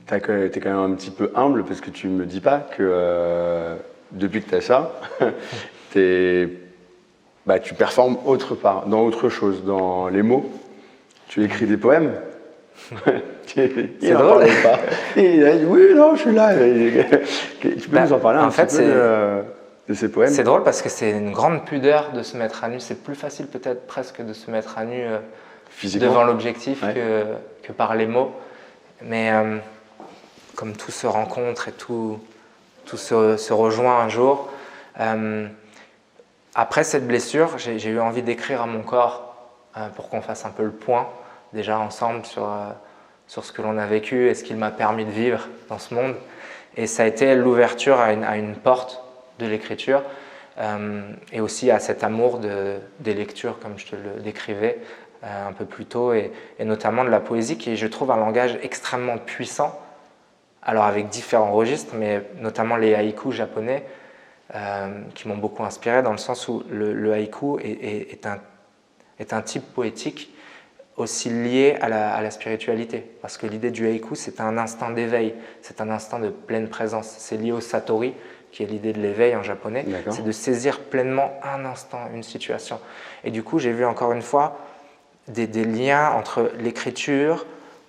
S2: T'es quand même un petit peu humble parce que tu me dis pas que depuis que tu as ça, tu performes autre part, dans autre chose, dans les mots. Tu écris des poèmes.
S3: C'est drôle.
S2: Il a dit oui, non, je suis là. Tu peux nous en parler un petit peu de ces poèmes?
S3: C'est drôle parce que c'est une grande pudeur de se mettre à nu. C'est plus facile peut-être presque de se mettre à nu devant l'objectif que par les mots. Mais comme tout se rencontre et tout se rejoint un jour, après cette blessure, j'ai eu envie d'écrire à mon corps pour qu'on fasse un peu le point déjà ensemble sur ce que l'on a vécu et ce qu'il m'a permis de vivre dans ce monde. Et ça a été l'ouverture à une porte de l'écriture et aussi à cet amour des lectures, comme je te le décrivais un peu plus tôt, et notamment de la poésie qui est, je trouve, un langage extrêmement puissant, alors avec différents registres, mais notamment les haïkus japonais qui m'ont beaucoup inspiré dans le sens où le haïku est un type poétique aussi lié à la spiritualité, parce que l'idée du haïku, c'est un instant d'éveil, c'est un instant de pleine présence, c'est lié au satori, qui est l'idée de l'éveil en japonais, c'est de saisir pleinement un instant, une situation. Et du coup, j'ai vu encore une fois des liens entre l'écriture,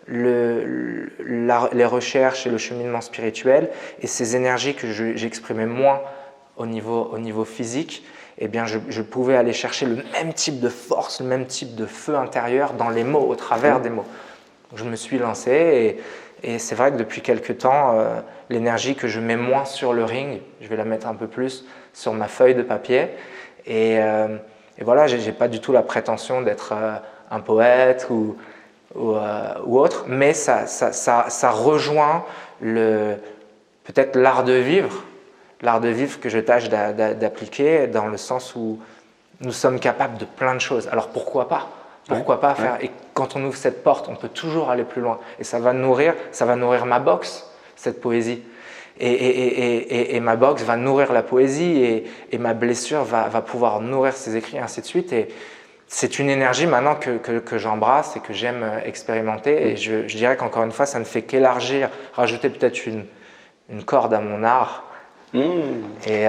S3: les recherches et le cheminement spirituel, et ces énergies que j'exprimais moins au niveau physique. Eh bien, je pouvais aller chercher le même type de force, le même type de feu intérieur dans les mots, au travers des mots. Donc, je me suis lancé et c'est vrai que depuis quelques temps, l'énergie que je mets moins sur le ring, je vais la mettre un peu plus sur ma feuille de papier. Et voilà, j'ai pas du tout la prétention d'être un poète ou autre, mais ça rejoint peut-être l'art de vivre que je tâche d'appliquer dans le sens où nous sommes capables de plein de choses. Alors pourquoi pas ? Pourquoi pas faire ? Et quand on ouvre cette porte, on peut toujours aller plus loin. Et ça va nourrir ma boxe, cette poésie. Et ma boxe va nourrir la poésie et ma blessure va pouvoir nourrir ses écrits, et ainsi de suite. Et c'est une énergie maintenant que j'embrasse et que j'aime expérimenter. Et je dirais qu'encore une fois, ça ne fait qu'élargir, rajouter peut-être une corde à mon art. Et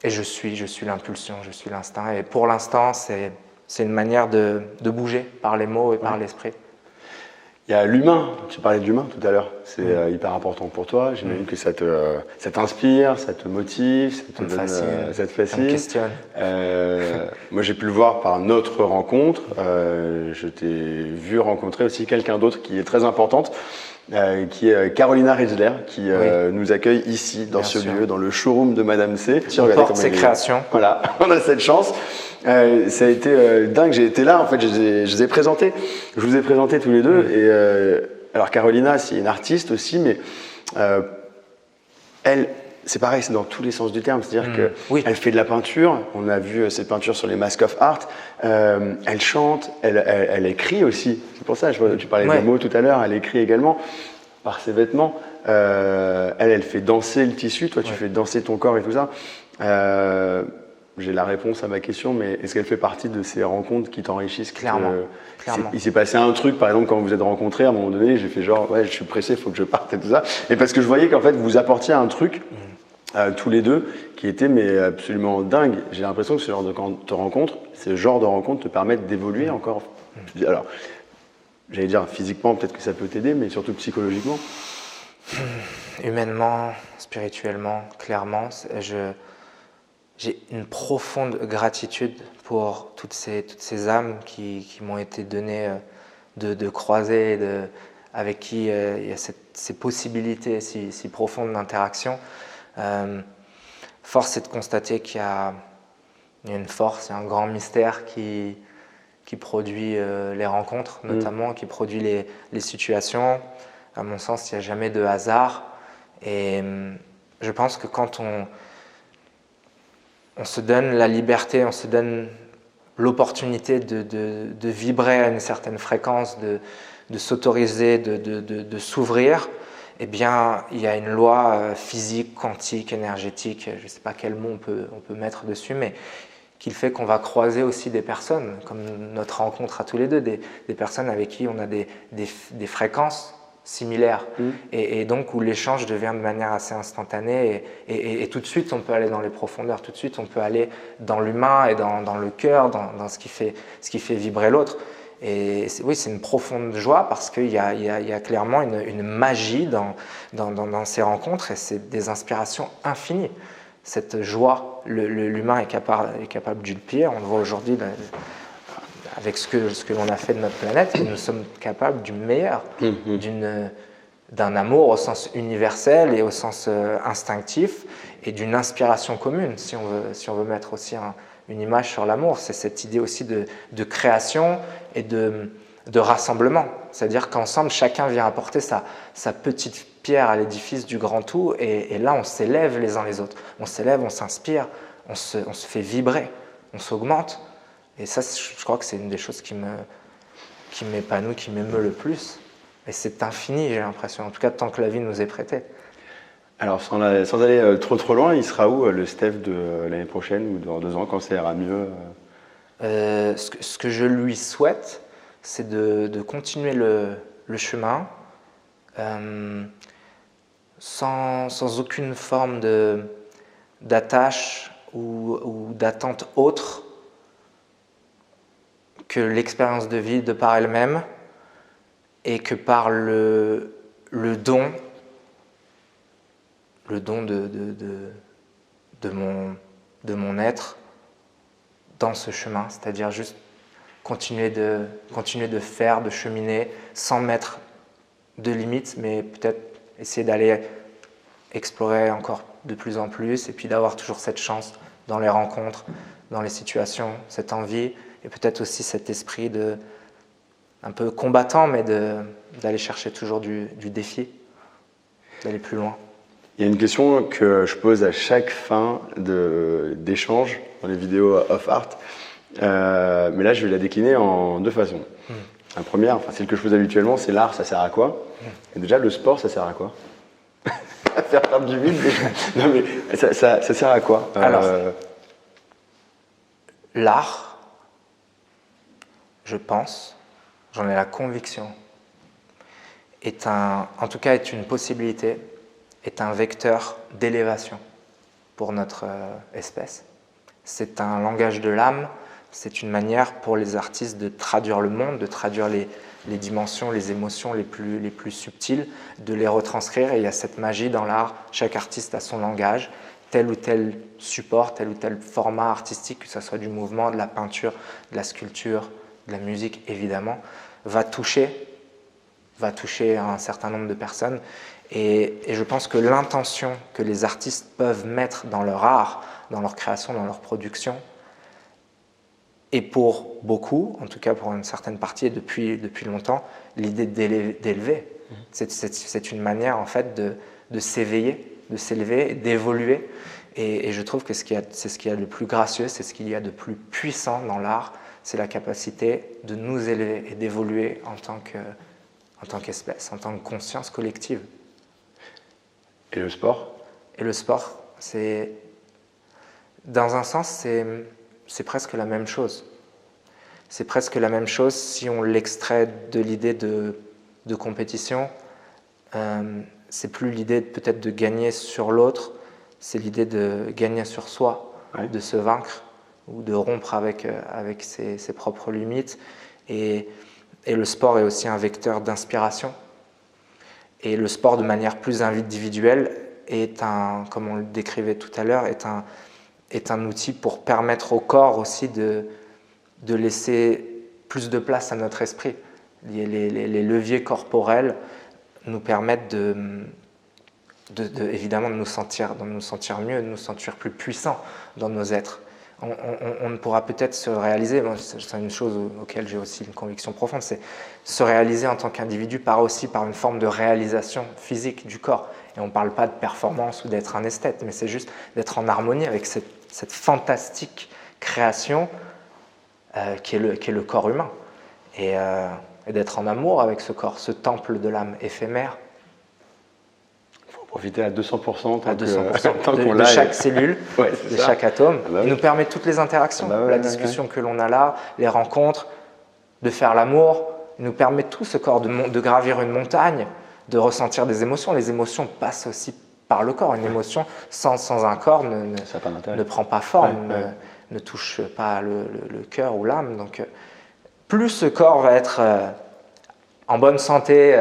S3: je suis l'impulsion, je suis l'instinct. Et pour l'instant, c'est une manière de bouger par les mots et par l'esprit.
S2: Il y a l'humain, tu parlais de l'humain tout à l'heure, c'est hyper important pour toi. J'imagine que ça t'inspire, ça te motive, ça te fascine. Ça me
S3: questionne.
S2: Moi, j'ai pu le voir par notre rencontre. Je t'ai vu rencontrer aussi quelqu'un d'autre qui est très importante. Qui est Carolina Ritzler, qui nous accueille ici, dans ce lieu, dans le showroom de Madame C.
S3: On porte ses créations.
S2: Voilà, on a cette chance. Ça a été dingue, j'ai été là, en fait, je les ai présentés. Je vous ai présentés tous les deux. Et, alors Carolina, c'est une artiste aussi, mais elle, c'est pareil, c'est dans tous les sens du terme. C'est-à-dire qu'elle fait de la peinture, on a vu ses peintures sur les Mask of Art, elle chante, elle écrit aussi. C'est pour ça, tu parlais des mots tout à l'heure, elle écrit également par ses vêtements. Elle fait danser le tissu, toi tu fais danser ton corps et tout ça. J'ai la réponse à ma question, mais est-ce qu'elle fait partie de ces rencontres qui t'enrichissent?
S3: Clairement.
S2: Il s'est passé un truc, par exemple, quand vous vous êtes rencontrés, à un moment donné, j'ai fait genre, je suis pressé, il faut que je parte et tout ça. Et parce que je voyais qu'en fait, vous apportiez un truc, tous les deux, qui était mais absolument dingue. J'ai l'impression que ce genre de rencontre te permettent d'évoluer encore. Alors, j'allais dire physiquement, peut-être que ça peut t'aider, mais surtout psychologiquement.
S3: Humainement, spirituellement, clairement, j'ai une profonde gratitude pour toutes ces âmes qui m'ont été données de croiser, avec qui il y a ces possibilités si profondes d'interaction. Force est de constater qu'il y a une force, il y a un grand mystère qui produit les rencontres, notamment, qui produit les situations. À mon sens, il n'y a jamais de hasard. Et je pense que quand on se donne la liberté, on se donne l'opportunité de vibrer à une certaine fréquence, de s'autoriser, de s'ouvrir, eh bien, il y a une loi physique, quantique, énergétique, je ne sais pas quel mot on peut mettre dessus, mais qui fait qu'on va croiser aussi des personnes, comme notre rencontre à tous les deux, des personnes avec qui on a des fréquences similaires, et donc où l'échange devient de manière assez instantanée, et tout de suite on peut aller dans les profondeurs, tout de suite on peut aller dans l'humain et dans le cœur, dans ce qui fait vibrer l'autre. Et oui, c'est une profonde joie parce qu'il y a clairement une magie dans ces rencontres, et c'est des inspirations infinies. Cette joie, l'humain est capable du pire, on le voit aujourd'hui avec ce que l'on a fait de notre planète, et nous sommes capables du meilleur, d'un amour au sens universel et au sens instinctif, et d'une inspiration commune, si on veut mettre aussi une image sur l'amour. C'est cette idée aussi de création et de rassemblement. C'est-à-dire qu'ensemble, chacun vient apporter sa petite pierre à l'édifice du grand tout, et là, on s'élève les uns les autres. On s'élève, on s'inspire, on se fait vibrer, on s'augmente. Et ça, je crois que c'est une des choses qui m'épanouit, qui m'émeut le plus. Et c'est infini, j'ai l'impression, en tout cas tant que la vie nous est prêtée.
S2: Alors, sans aller trop loin, il sera où le Steph de l'année prochaine ou dans 2 ans, quand ça ira mieux
S3: Ce que je lui souhaite, c'est de continuer le chemin sans aucune forme d'attache ou d'attente autre que l'expérience de vie de par elle-même, et que par le don de mon être dans ce chemin, c'est-à-dire juste continuer de faire, de cheminer sans mettre de limites, mais peut-être essayer d'aller explorer encore de plus en plus, et puis d'avoir toujours cette chance dans les rencontres, dans les situations, cette envie, et peut-être aussi cet esprit un peu combattant, mais d'aller chercher toujours du défi, d'aller plus loin.
S2: Il y a une question que je pose à chaque fin d'échange dans les vidéos off art, mais là je vais la décliner en 2 façons. La première, celle que je pose habituellement, c'est l'art, ça sert à quoi? Et déjà, le sport, ça sert à quoi? À faire perdre du vide. Non mais ça sert à quoi?
S3: Alors, l'art, je pense, j'en ai la conviction, en tout cas est une possibilité, est un vecteur d'élévation pour notre espèce. C'est un langage de l'âme, c'est une manière pour les artistes de traduire le monde, de traduire les dimensions, les émotions les plus subtiles, de les retranscrire. Et il y a cette magie dans l'art, chaque artiste a son langage, tel ou tel support, tel ou tel format artistique, que ce soit du mouvement, de la peinture, de la sculpture, de la musique évidemment, va toucher un certain nombre de personnes. Et je pense que l'intention que les artistes peuvent mettre dans leur art, dans leur création, dans leur production, et pour beaucoup, en tout cas pour une certaine partie et depuis longtemps, l'idée d'élever. C'est une manière en fait de s'éveiller, de s'élever, d'évoluer. Et je trouve que c'est ce qu'il y a de plus gracieux, c'est ce qu'il y a de plus puissant dans l'art, c'est la capacité de nous élever et d'évoluer en tant qu'espèce, en tant que conscience collective.
S2: Et le sport?
S3: Et le sport, dans un sens, c'est presque la même chose. C'est presque la même chose si on l'extrait de l'idée de compétition. C'est plus l'idée peut-être de gagner sur l'autre, c'est l'idée de gagner sur soi, ouais. De se vaincre ou de rompre avec ses propres limites. Et le sport est aussi un vecteur d'inspiration. Et le sport, de manière plus individuelle, comme on le décrivait tout à l'heure, est un outil pour permettre au corps aussi de laisser plus de place à notre esprit. Les leviers corporels nous permettent évidemment de nous sentir mieux, de nous sentir plus puissants dans nos êtres. On ne pourra peut-être se réaliser, c'est une chose auquel j'ai aussi une conviction profonde, c'est se réaliser en tant qu'individu aussi par une forme de réalisation physique du corps. Et on ne parle pas de performance ou d'être un esthète, mais c'est juste d'être en harmonie avec cette fantastique création qui est le corps humain. Et d'être en amour avec ce corps, ce temple de l'âme éphémère.
S2: Profiter à 200%,
S3: de chaque cellule, de chaque atome.
S2: Ah bah oui.
S3: Il nous permet toutes les interactions, la discussion que l'on a là, les rencontres, de faire l'amour. Il nous permet tout ce corps de gravir une montagne, de ressentir des émotions. Les émotions passent aussi par le corps. Une émotion sans un corps ne prend pas forme, ne touche pas le cœur ou l'âme. Donc, plus ce corps va être en bonne santé,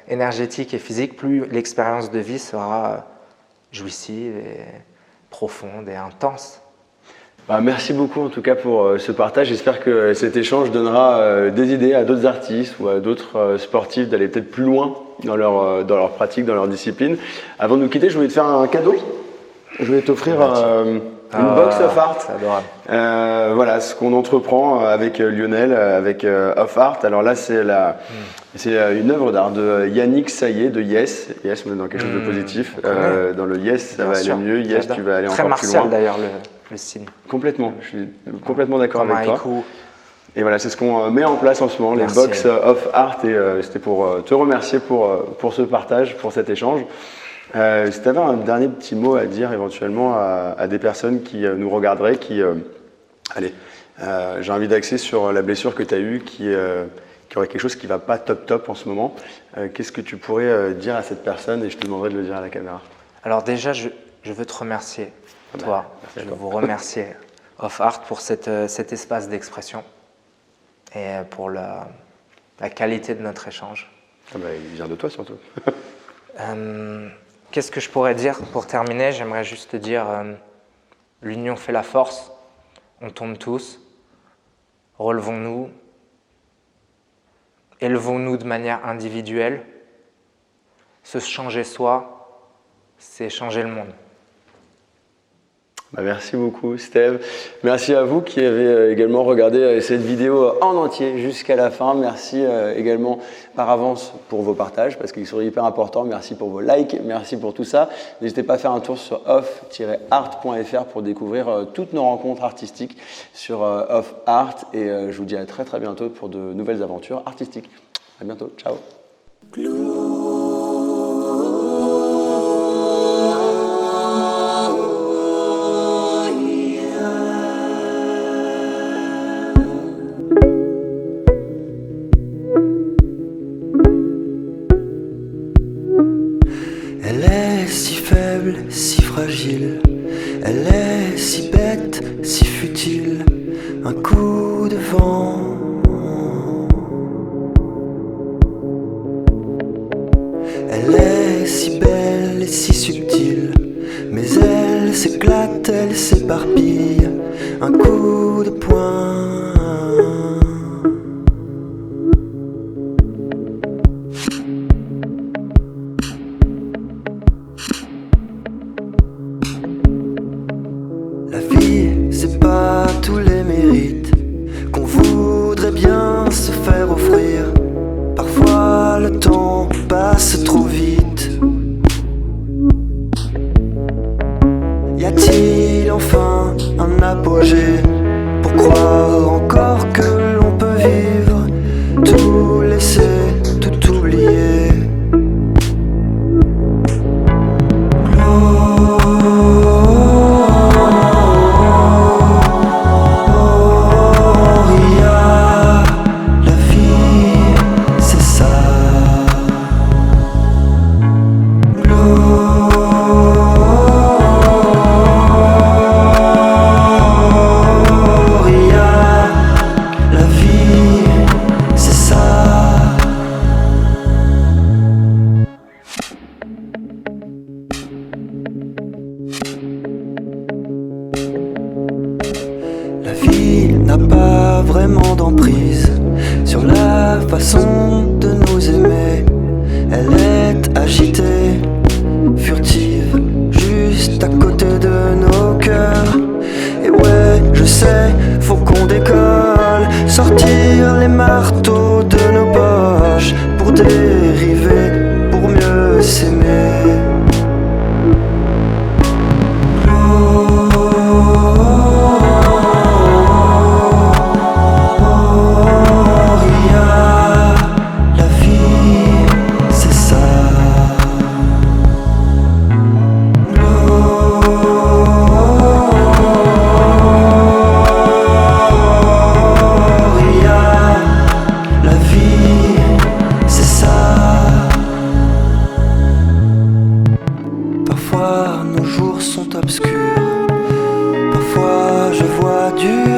S3: énergétique et physique, plus l'expérience de vie sera jouissive et profonde et intense.
S2: Merci beaucoup en tout cas pour ce partage. J'espère que cet échange donnera des idées à d'autres artistes ou à d'autres sportifs d'aller peut-être plus loin dans leur pratique, dans leur discipline. Avant de nous quitter, je voulais te faire un cadeau. Je voulais t'offrir une box of art.
S3: C'est adorable.
S2: Voilà ce qu'on entreprend avec Lionel, avec Of Art. Alors là, c'est une œuvre d'art de Yannick Saillet de Yes. Yes, on est dans quelque chose de positif. Dans le Yes, ça va aller mieux. Yes, tu vas aller encore plus loin.
S3: Très martial d'ailleurs le signe.
S2: Complètement. Je suis complètement d'accord
S3: Comme
S2: avec toi.
S3: haïku.
S2: Et voilà, c'est ce qu'on met en place en ce moment, les box of art. Et c'était pour te remercier pour ce partage, pour cet échange. Si tu avais un dernier petit mot à dire éventuellement à des personnes qui nous regarderaient, j'ai envie d'axer sur la blessure que tu as eue, qui aurait quelque chose qui ne va pas top en ce moment. Qu'est-ce que tu pourrais dire à cette personne, et je te demanderai de le dire à la caméra.
S3: Alors déjà, je veux te remercier, toi. Je veux vous remercier, Of Art, pour cet espace d'expression et pour la qualité de notre échange.
S2: Il vient de toi surtout.
S3: Qu'est-ce que je pourrais dire pour terminer? J'aimerais juste te dire, l'union fait la force, on tombe tous, relevons-nous, élevons-nous de manière individuelle. Se changer soi, c'est changer le monde.
S2: Merci beaucoup Steve. Merci à vous qui avez également regardé cette vidéo en entier jusqu'à la fin. Merci également par avance pour vos partages parce qu'ils sont hyper importants. Merci pour vos likes, merci pour tout ça. N'hésitez pas à faire un tour sur off-art.fr pour découvrir toutes nos rencontres artistiques sur Of Art. Et je vous dis à très très bientôt pour de nouvelles aventures artistiques. À bientôt, ciao.
S5: Si fragile, elle est si bête, si futile, un coup de vent. Elle est si belle et si subtile, mais elle s'éclate, elle s'éparpille, un coup de poing. C'est pas tous les mérites qu'on voudrait bien se faire offrir. Parfois le temps passe trop vite. Y a-t-il enfin un apogée pour croire encore que l'on peut vivre, tout laisser, tout oublier? La vie vie n'a pas vraiment d'emprise sur la façon de nous aimer. Elle est agitée, furtive, juste à côté de nos cœurs. Et ouais, je sais, faut qu'on décolle, sortir les marteaux de nos poches pour dériver, pour mieux s'aimer. Parfois nos jours sont obscurs, parfois je vois du